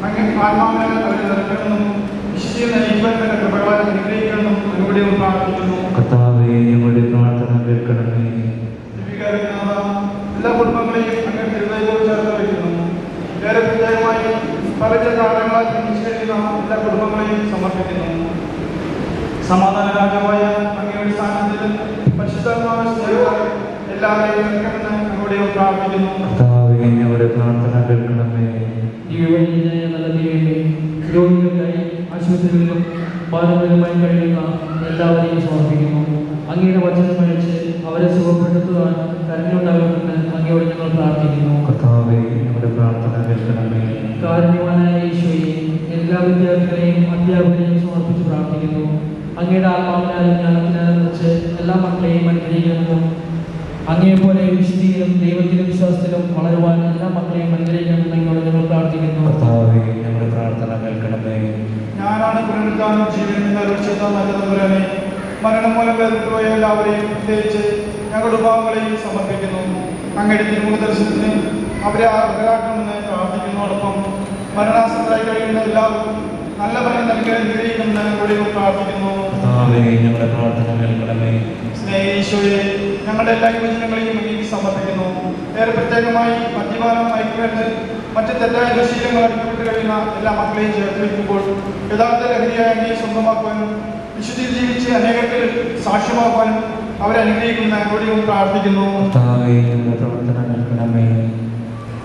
അങ്ങനെ ആത്മാവിനെ അവരെ നിറയ്ക്കണമെന്നും വിശുദ്ധിയെ നയിക്കുവാനുള്ള കൃപകളെ അനുഗ്രഹിക്കണമെന്നും അങ്ങോട്ട് പ്രാർത്ഥിക്കുന്നു. കർത്താവേ, ഞങ്ങളുടെ പ്രാർത്ഥന കേൾക്കണമേ. എല്ലാ കുടുംബങ്ങളെയും അങ്ങനെ തിരുവനന്തപുരം ചേർത്ത് വയ്ക്കുന്നു. വേറെ പ്രത്യേകമായി പല കാരണങ്ങളാൽ ജനിച്ചു കഴിയുന്ന എല്ലാ കുടുംബങ്ങളെയും സമർപ്പിക്കുന്നു. സമാധാന രാജാവായ അങ്ങയുടെ സ്ഥാനത്തിൽ പരിശുദ്ധാത്മാവ് എല്ലാവരെയും നിൽക്കണമെന്ന് അങ്ങോട്ട് പ്രാർത്ഥിക്കുന്നു. കർത്താവേ, ഞങ്ങളുടെ പ്രാർത്ഥന കേൾക്കണമേ. ദിവ്യവൈദ്യനായ നല്ല ദൈവമേ, രോഗികൾക്കായി ആശുപത്രികളിലും ബാലകളിലുമായി കഴിയുന്ന എല്ലാവരെയും സമർപ്പിക്കുന്നു. അങ്ങയുടെ വചനം കഴിച്ച് അവരെ സുഖപ്പെടുത്തുവാൻ കരുണയുണ്ടാകണമെന്ന് അങ്ങയോട് ഞങ്ങൾ പ്രാർത്ഥിക്കുന്നു. കർത്താവേ, ഞങ്ങളുടെ പ്രാർത്ഥന കേൾക്കണമേ. കാരുണ്യവാനായ ഈശോയെ, എല്ലാ വിദ്യാർത്ഥികളെയും അധ്യാപകരെയും സമർപ്പിച്ച് പ്രാർത്ഥിക്കുന്നു. അങ്ങയുടെ ആത്മാവിനാലും ജ്ഞാനത്തിനാലും നിറച്ച് എല്ലാ മക്കളെയും അനുഗ്രഹിക്കണമെന്നും അങ്ങേപോലെ വിശുദ്ധിയിലും ദൈവത്തിലും വിശ്വാസത്തിലും വളരുവാൻ എല്ലാ മക്കളെയും അനുഗ്രഹിക്കണമെന്ന് അങ്ങയോട് ഞങ്ങൾ പ്രാർത്ഥിക്കുന്നു. കർത്താവേ, ഞങ്ങളുടെ പ്രാർത്ഥന കേൾക്കണമേ. ഞാനാണ് പുനരുദ്ധാനം ജീവൻ നല്ലതുപോലെ മരണം മൂലം വേർപെട്ടുപോയ എല്ലാവരെയും പ്രത്യേകിച്ച് ഞങ്ങളുടെ വിഭാഗങ്ങളെയും സമർപ്പിക്കുന്നു. അങ്ങയുടെ തിരുമുഖ ദർശനത്തിന് അവരെ അവരാക്കണമെന്ന് പ്രാർത്ഥിക്കുന്നതോടൊപ്പം മരണാസന്നരായി കഴിയുന്ന എല്ലാവർക്കും നല്ല ഫലം നൽകി അനുഗ്രഹിക്കണമെന്ന് ഞങ്ങളുടെ പ്രാർത്ഥിക്കുന്നു. ഞങ്ങളുടെ പ്രാർത്ഥന കേൾക്കണമേ. സ്നേഹീശോയെ, ഞങ്ങളുടെ എല്ലാ യുവജനങ്ങളെയും അങ്ങേക്ക് സമർപ്പിക്കുന്നു. ഏറെ പ്രത്യേകമായി മദ്യപാനം, മയക്കുമരുന്ന്, മറ്റ് തെറ്റായ ദുശീലങ്ങൾ അടിക്കപ്പെട്ട് കഴിയുന്ന എല്ലാ മക്കളെയും ചേർത്ത് വയ്ക്കുമ്പോൾ യഥാർത്ഥ ലഹരിയായ അങ്ങയെ സ്വന്തമാക്കുവാനും വിശുദ്ധിയിൽ ജീവിച്ച് അനേകർക്ക് സാക്ഷ്യമാക്കുവാനും അവരെ അനുഗ്രഹിക്കുന്ന ഞങ്ങളോട് പ്രാർത്ഥിക്കുന്നു.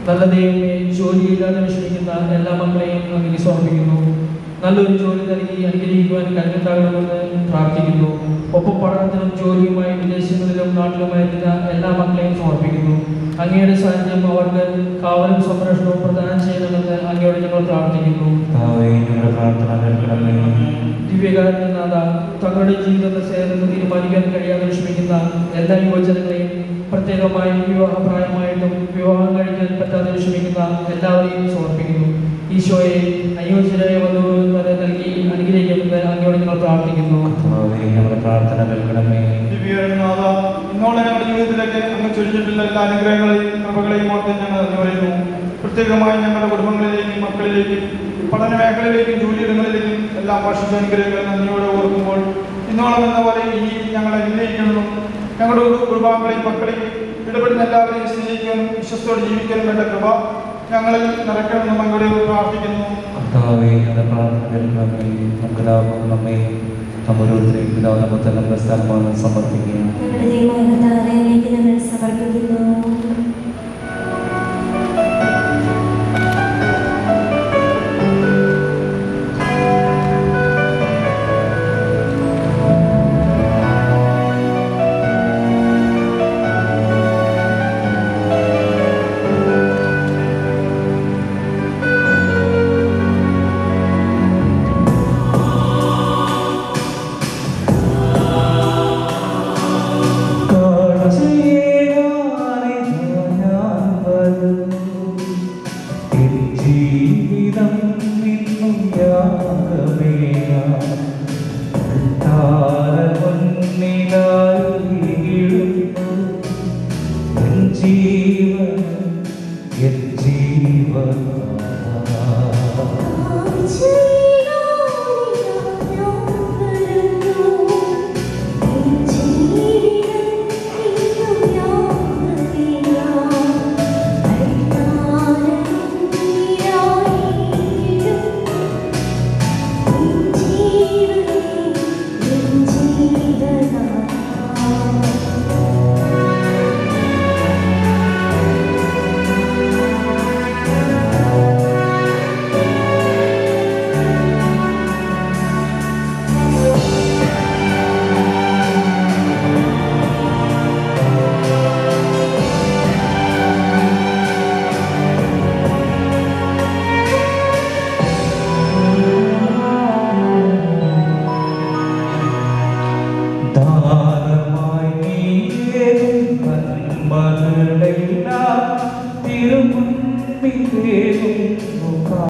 നല്ല ദൈവമേ, ജോലിയില്ലാതെ വിഷമിക്കുന്ന എല്ലാ മക്കളെയും അങ്ങേക്ക് സമർപ്പിക്കുന്നു. നല്ലൊരു ജോലി നൽകി അനുഗ്രഹിക്കുവാൻ കരുത്തുണ്ടാകണമെന്ന് പ്രാർത്ഥിക്കുന്നു. ഒപ്പം പഠനത്തിനും ജോലിയുമായി വിദേശങ്ങളിലും നാട്ടിലുമായിരുന്ന എല്ലാ മക്കളെയും സമർപ്പിക്കുന്നു. അങ്ങയുടെ സാന്നിധ്യം അവർക്ക് കാവലും സംരക്ഷണവും പ്രദാനം ചെയ്യണമെന്ന് അങ്ങയോട് ഞങ്ങൾ പ്രാർത്ഥിക്കുന്നു. ദിവ്യകാരുണ്യനാഥ, തങ്ങളുടെ ജീവിതത്തെ സേവനം തീരുമാനിക്കാൻ കഴിയാതെ വിഷമിക്കുന്ന എല്ലാ യുവജനങ്ങളെയും, പ്രത്യേകമായി വിവാഹപ്രായമായിട്ടും വിവാഹം കഴിക്കാൻ പറ്റാതെ വിഷമിക്കുന്ന എല്ലാവരെയും സമർപ്പിക്കുന്നു. ഈശോയെ, അയോഗ്യരായ വധുവരെ നൽകി അനുഗ്രഹിക്കണമെന്ന് അങ്ങയോട് ഞങ്ങൾ പ്രാർത്ഥിക്കുന്നു. ഇന്നോളം ഞങ്ങളുടെ ജീവിതത്തിലേക്ക് അങ്ങ് ചൊരിഞ്ഞിട്ടുള്ള എല്ലാ അനുഗ്രഹങ്ങളെയും കൃപകളെയും ഓർത്ത് ഞങ്ങൾ നന്ദി പറയുന്നു. പ്രത്യേകമായി ഞങ്ങളുടെ കുടുംബങ്ങളിലേക്കും മക്കളിലേക്കും പഠന മേഖലയിലേക്കും ജോലിയിടങ്ങളിലേക്കും എല്ലാ വർഷിച്ച അനുഗ്രഹങ്ങളും നന്ദിയോടെ ഓർക്കുമ്പോൾ ഇന്നോളം എന്ന പോലെ ഇനി ഞങ്ങളെ അനുഗ്രഹിക്കണമെന്നും ഞങ്ങളുടെ കുടുംബാംഗങ്ങളെയും മക്കളെയും ഇടപെടുന്ന എല്ലാവരെയും സ്നേഹിക്കാനും വിശ്വസ്തയോടെ ജീവിക്കാനും വേണ്ട കൃപ ഞങ്ങളിൽ നിറയ്ക്കണമെന്നും അങ്ങോട്ട് പ്രാർത്ഥിക്കുന്നു. സമർപ്പിക്കുക. സമർപ്പിക്കുന്നു.